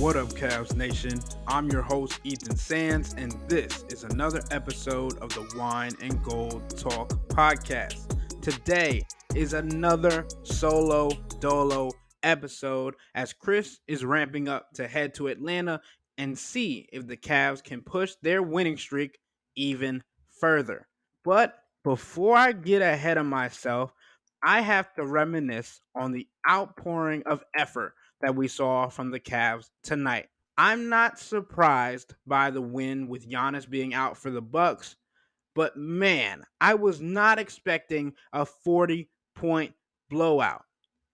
What up, Cavs Nation? I'm your host, Ethan Sands, and this is another episode of the Wine and Gold Talk podcast. Today is another solo dolo episode as Chris is ramping up to head to Atlanta and see if the Cavs can push their winning streak even further. But before I get ahead of myself, I have to reminisce on the outpouring of effort that we saw from the Cavs tonight. I'm not surprised by the win with Giannis being out for the Bucks, but man, I was not expecting a 40-point blowout.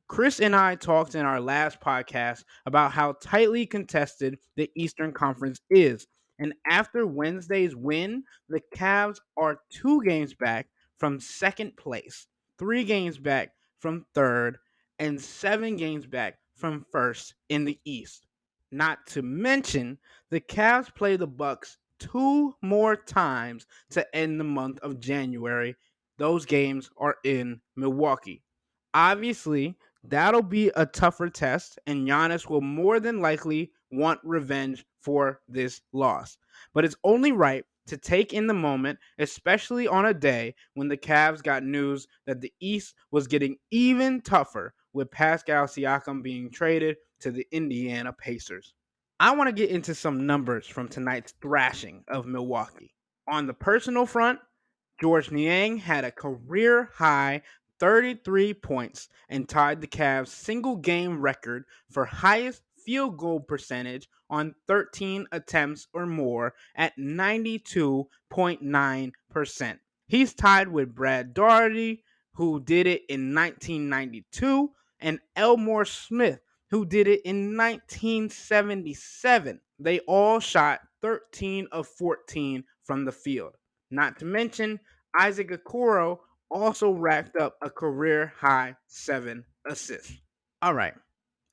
Chris and I talked in our last podcast about how tightly contested the Eastern Conference is. And after Wednesday's win, the Cavs are 2 games back from second place, 3 games back from third, and 7 games back from first in the East. Not to mention, the Cavs play the Bucks 2 more times to end the month of January. Those games are in Milwaukee. Obviously, that'll be a tougher test, and Giannis will more than likely want revenge for this loss. But it's only right to take in the moment, especially on a day when the Cavs got news that the East was getting even tougher with Pascal Siakam being traded to the Indiana Pacers. I want to get into some numbers from tonight's thrashing of Milwaukee. On the personal front, George Niang had a career high 33 points and tied the Cavs' single game record for highest field goal percentage on 13 attempts or more at 92.9%. He's tied with Brad Daugherty, who did it in 1992, and Elmore Smith, who did it in 1977. They all shot 13 of 14 from the field. Not to mention, Isaac Okoro also racked up a career high 7 assists. All right,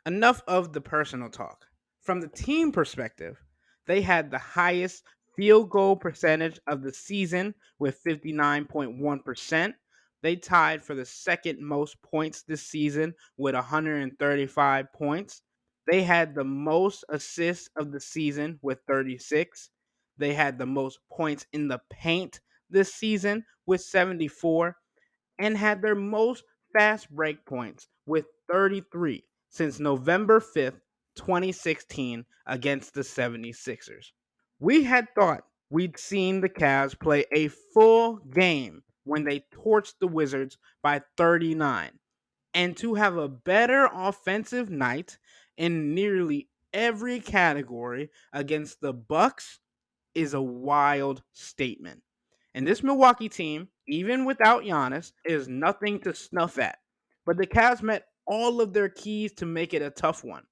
enough of the personal talk. From the team perspective, they had the highest field goal percentage of the season with 59.1%. They tied for the second most points this season with 135 points. They had the most assists of the season with 36. They had the most points in the paint this season with 74 and had their most fast break points with 33 since November 5th, 2016 against the 76ers. We had thought we'd seen the Cavs play a full game when they torched the Wizards by 39, and to have a better offensive night in nearly every category against the Bucks is a wild statement. And this Milwaukee team, even without Giannis, is nothing to snuff at. But the Cavs met all of their keys to make it a tough one.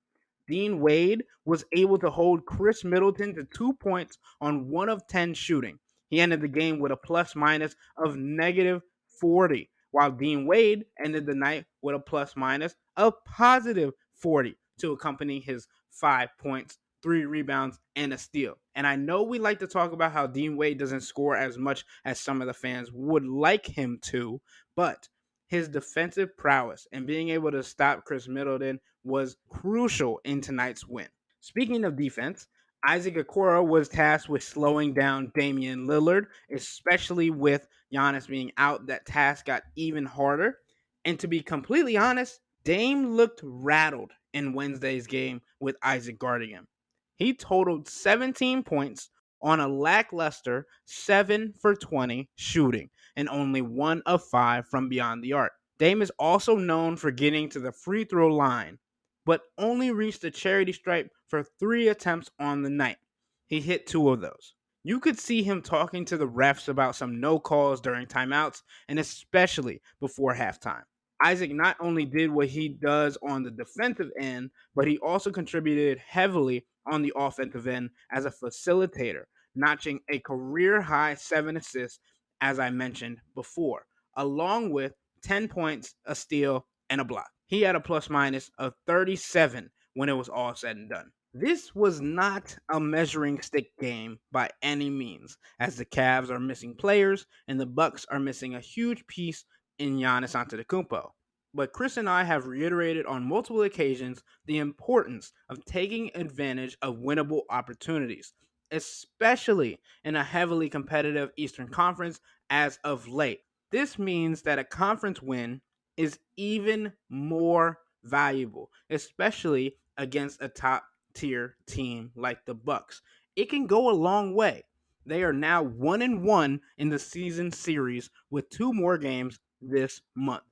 Dean Wade was able to hold Chris Middleton to 2 points on 1 of 10 shooting. He ended the game with a plus minus of negative 40, while Dean Wade ended the night with a plus minus of positive 40 to accompany his 5 points, 3 rebounds, and a steal. And I know we like to talk about how Dean Wade doesn't score as much as some of the fans would like him to, but his defensive prowess and being able to stop Chris Middleton was crucial in tonight's win. Speaking of defense, Isaac Okoro was tasked with slowing down Damian Lillard, especially with Giannis being out. That task got even harder. And to be completely honest, Dame looked rattled in Wednesday's game with Isaac guarding him. He totaled 17 points on a lackluster 7 for 20 shooting and only 1 of 5 from beyond the arc. Dame is also known for getting to the free throw line, but only reached the charity stripe for 3 attempts on the night. He hit 2 of those. You could see him talking to the refs about some no calls during timeouts and especially before halftime. Isaac not only did what he does on the defensive end, but he also contributed heavily on the offensive end as a facilitator, notching a career high 7 assists, as I mentioned before, along with 10 points, a steal, and a block. He had a plus minus of 37 when it was all said and done. This was not a measuring stick game by any means, as the Cavs are missing players and the Bucks are missing a huge piece in Giannis Antetokounmpo. But Chris and I have reiterated on multiple occasions the importance of taking advantage of winnable opportunities, especially in a heavily competitive Eastern Conference as of late. This means that a conference win is even more valuable, especially against a top tier team like the Bucks. It can go a long way. They are now 1-1 in the season series with two more games this month.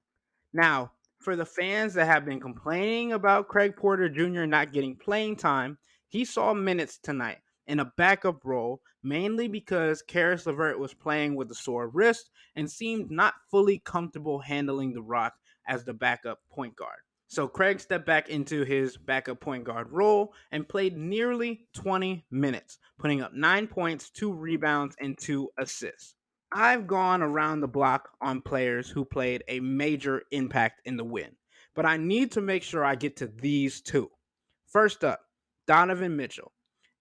Now, for the fans that have been complaining about Craig Porter Jr. not getting playing time, he saw minutes tonight in a backup role, mainly because Karis LeVert was playing with a sore wrist and seemed not fully comfortable handling the rock as the backup point guard. So Craig stepped back into his backup point guard role and played nearly 20 minutes, putting up 9 points, 2 rebounds, and 2 assists. I've gone around the block on players who played a major impact in the win, but I need to make sure I get to these two. First up, Donovan Mitchell.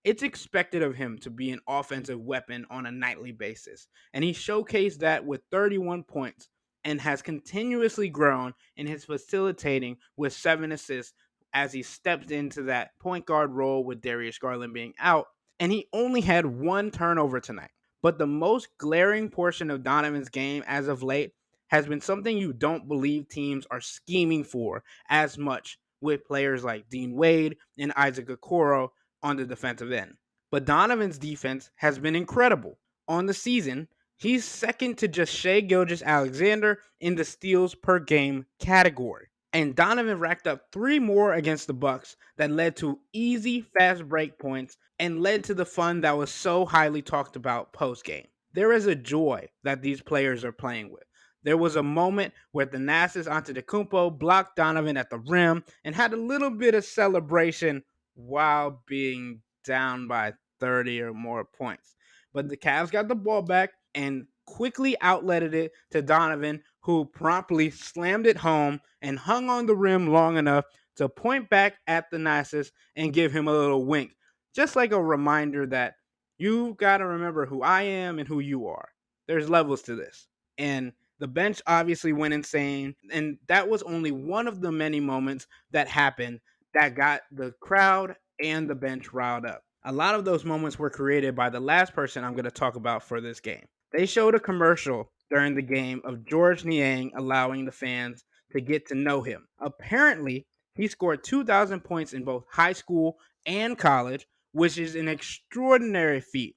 It's expected of him to be an offensive weapon on a nightly basis, and he showcased that with 31 points and has continuously grown in his facilitating with 7 assists as he stepped into that point guard role with Darius Garland being out, and he only had one turnover tonight. But the most glaring portion of Donovan's game as of late has been something you don't believe teams are scheming for as much with players like Dean Wade and Isaac Okoro on the defensive end. But Donovan's defense has been incredible. On the season, he's second to just Shai Gilgeous-Alexander in the steals per game category. And Donovan racked up 3 more against the Bucks that led to easy fast break points and led to the fun that was so highly talked about post game. There is a joy that these players are playing with. There was a moment where Thanasis Antetokounmpo blocked Donovan at the rim and had a little bit of celebration while being down by 30 or more points. But the Cavs got the ball back and quickly outletted it to Donovan, who promptly slammed it home and hung on the rim long enough to point back at Thanasis and give him a little wink, just like a reminder that you got to remember who I am and who you are. There's levels to this. And the bench obviously went insane. And that was only one of the many moments that happened that got the crowd and the bench riled up. A lot of those moments were created by the last person I'm going to talk about for this game. They showed a commercial during the game of George Niang allowing the fans to get to know him. Apparently, he scored 2,000 points in both high school and college, which is an extraordinary feat.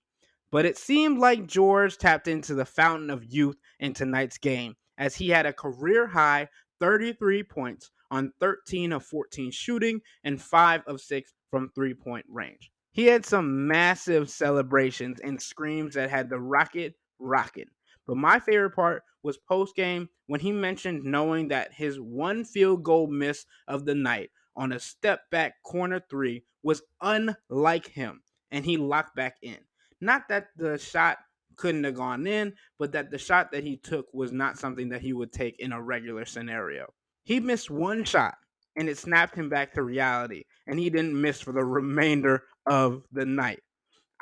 But it seemed like George tapped into the fountain of youth in tonight's game, as he had a career high 33 points on 13 of 14 shooting and 5 of 6 from 3-point range. He had some massive celebrations and screams that had the Rocket rocking. But my favorite part was post game when he mentioned knowing that his one field goal miss of the night on a step back corner 3 was unlike him, and he locked back in. Not that the shot couldn't have gone in, but that the shot that he took was not something that he would take in a regular scenario. He missed one shot, and it snapped him back to reality, and he didn't miss for the remainder of the night.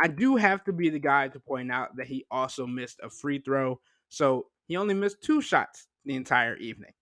I do have to be the guy to point out that he also missed a free throw, so he only missed 2 shots the entire evening.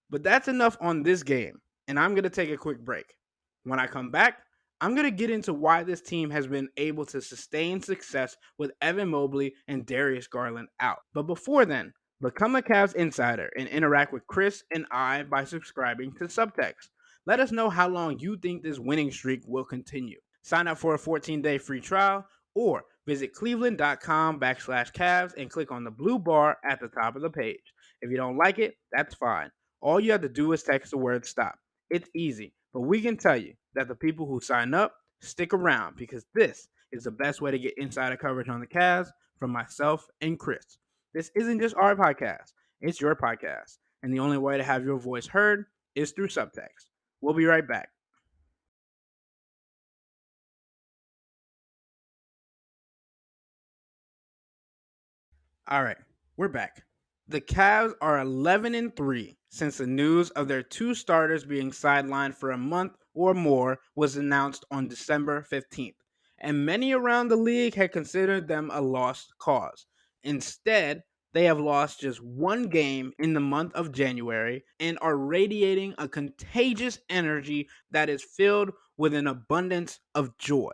But that's enough on this game, and I'm going to take a quick break. When I come back, I'm going to get into why this team has been able to sustain success with Evan Mobley and Darius Garland out. But before then, become a Cavs insider and interact with Chris and I by subscribing to Subtext. Let us know how long you think this winning streak will continue. Sign up for a 14-day free trial or visit cleveland.com/Cavs and click on the blue bar at the top of the page. If you don't like it, that's fine. All you have to do is text the word stop. It's easy, but we can tell you that the people who sign up stick around because this is the best way to get insider coverage on the Cavs from myself and Chris. This isn't just our podcast, it's your podcast. And the only way to have your voice heard is through subtext. We'll be right back. All right, we're back. The Cavs are 11-3 since the news of their 2 starters being sidelined for a month or more was announced on December 15th, and many around the league had considered them a lost cause. Instead, They have lost just one game in the month of January and are radiating a contagious energy that is filled with an abundance of joy.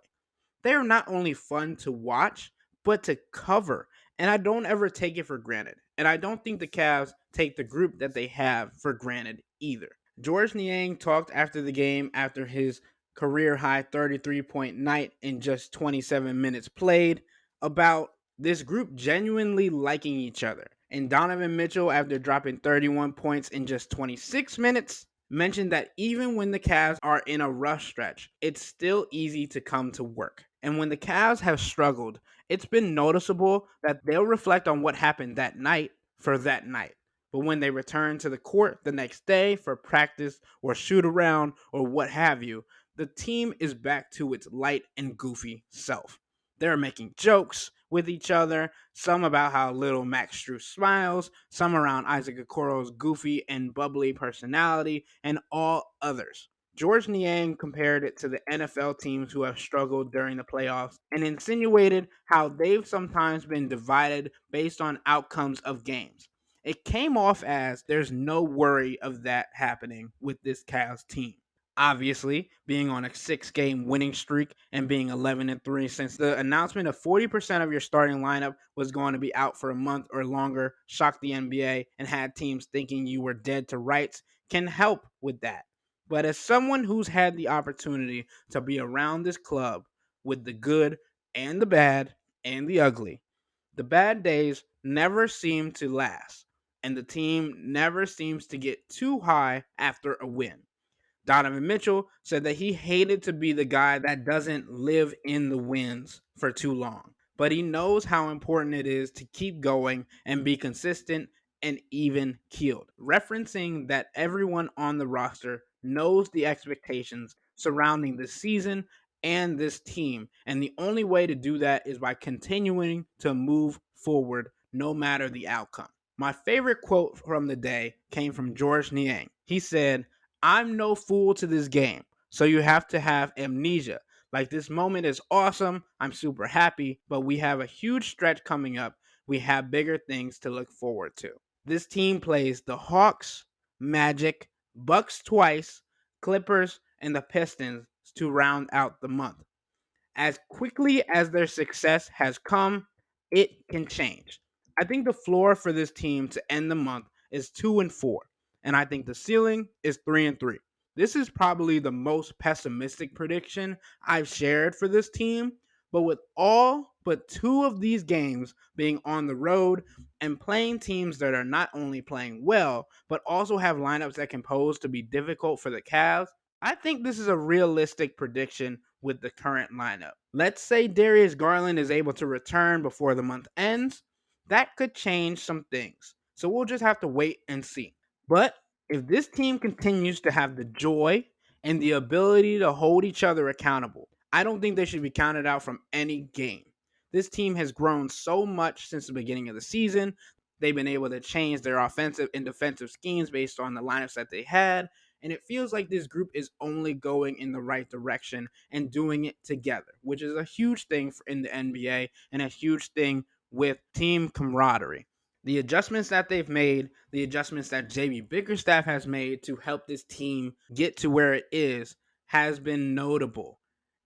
They are not only fun to watch, but to cover. And I don't ever take it for granted. And I don't think the Cavs take the group that they have for granted either. George Niang talked after the game after his career high 33-point night in just 27 minutes played about this group genuinely liking each other. And Donovan Mitchell, after dropping 31 points in just 26 minutes, mentioned that even when the Cavs are in a rough stretch, it's still easy to come to work. And when the Cavs have struggled, it's been noticeable that they'll reflect on what happened that night for that night. But when they return to the court the next day for practice or shoot around or what have you, the team is back to its light and goofy self. They're making jokes with each other, some about how little Max Strus smiles, some around Isaac Okoro's goofy and bubbly personality, and all others. George Niang compared it to the NFL teams who have struggled during the playoffs and insinuated how they've sometimes been divided based on outcomes of games. It came off as there's no worry of that happening with this Cavs team. Obviously, being on a 6-game winning streak and being 11-3 since the announcement of 40% of your starting lineup was going to be out for a month or longer shocked the NBA and had teams thinking you were dead to rights can help with that. But as someone who's had the opportunity to be around this club with the good and the bad and the ugly, the bad days never seem to last, and the team never seems to get too high after a win. Donovan Mitchell said that he hated to be the guy that doesn't live in the wins for too long, but he knows how important it is to keep going and be consistent and even keeled, referencing that everyone on the roster knows the expectations surrounding this season and this team, and the only way to do that is by continuing to move forward no matter the outcome. My favorite quote from the day came from George Niang. He said, I'm no fool to this game, so you have to have amnesia. Like, this moment is awesome. I'm super happy, but we have a huge stretch coming up. We have bigger things to look forward to. This team plays the Hawks, Magic, Bucks twice, Clippers, and the Pistons to round out the month. As quickly as their success has come, it can change. I think the floor for this team to end the month is 2-4, and I think the ceiling is 3-3. This is probably the most pessimistic prediction I've shared for this team, but with all but two of these games being on the road and playing teams that are not only playing well, but also have lineups that can pose to be difficult for the Cavs, I think this is a realistic prediction with the current lineup. Let's say Darius Garland is able to return before the month ends. That could change some things. So we'll just have to wait and see. But if this team continues to have the joy and the ability to hold each other accountable, I don't think they should be counted out from any game. This team has grown so much since the beginning of the season. They've been able to change their offensive and defensive schemes based on the lineups that they had. And it feels like this group is only going in the right direction and doing it together, which is a huge thing in the NBA and a huge thing with team camaraderie. The adjustments that they've made, the adjustments that JB Bickerstaff has made to help this team get to where it is, has been notable.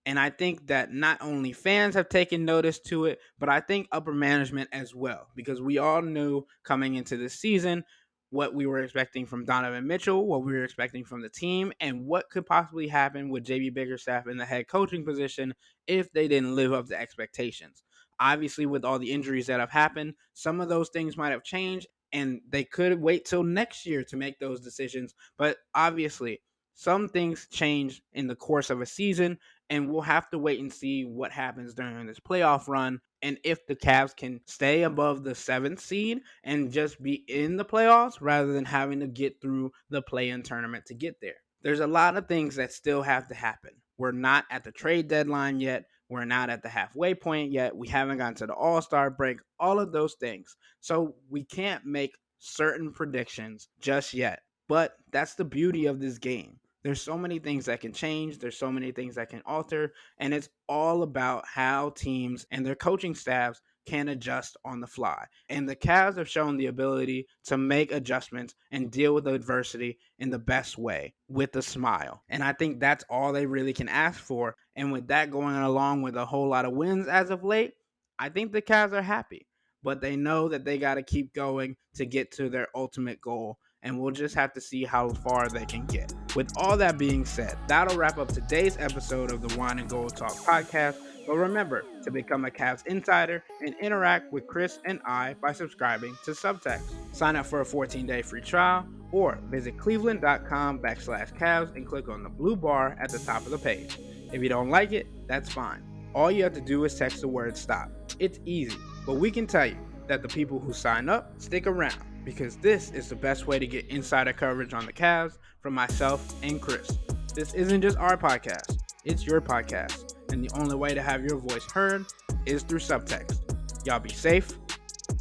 And I think that not only fans have taken notice to it, but I think upper management as well, because we all knew coming into this season what we were expecting from Donovan Mitchell, what we were expecting from the team, and what could possibly happen with JB Bickerstaff in the head coaching position if they didn't live up to expectations. Obviously, with all the injuries that have happened, some of those things might have changed, and they could wait till next year to make those decisions. But obviously, some things change in the course of a season, and we'll have to wait and see what happens during this playoff run and if the Cavs can stay above the 7th seed and just be in the playoffs rather than having to get through the play-in tournament to get there. There's a lot of things that still have to happen. We're not at the trade deadline yet. We're not at the halfway point yet. We haven't gotten to the All-Star break, all of those things. So we can't make certain predictions just yet. But that's the beauty of this game. There's so many things that can change. There's so many things that can alter. And it's all about how teams and their coaching staffs can adjust on the fly. And the Cavs have shown the ability to make adjustments and deal with adversity in the best way with a smile. And I think that's all they really can ask for. And with that going along with a whole lot of wins as of late, I think the Cavs are happy. But they know that they got to keep going to get to their ultimate goal. And we'll just have to see how far they can get. With all that being said, that'll wrap up today's episode of the Wine and Gold Talk podcast. But remember to become a Cavs insider and interact with Chris and I by subscribing to Subtext. Sign up for a 14-day free trial or visit cleveland.com/Cavs and click on the blue bar at the top of the page. If you don't like it, that's fine. All you have to do is text the word STOP. It's easy, but we can tell you that the people who sign up stick around because this is the best way to get insider coverage on the Cavs from myself and Chris. This isn't just our podcast, it's your podcast. And the only way to have your voice heard is through Subtext. Y'all be safe.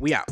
We out.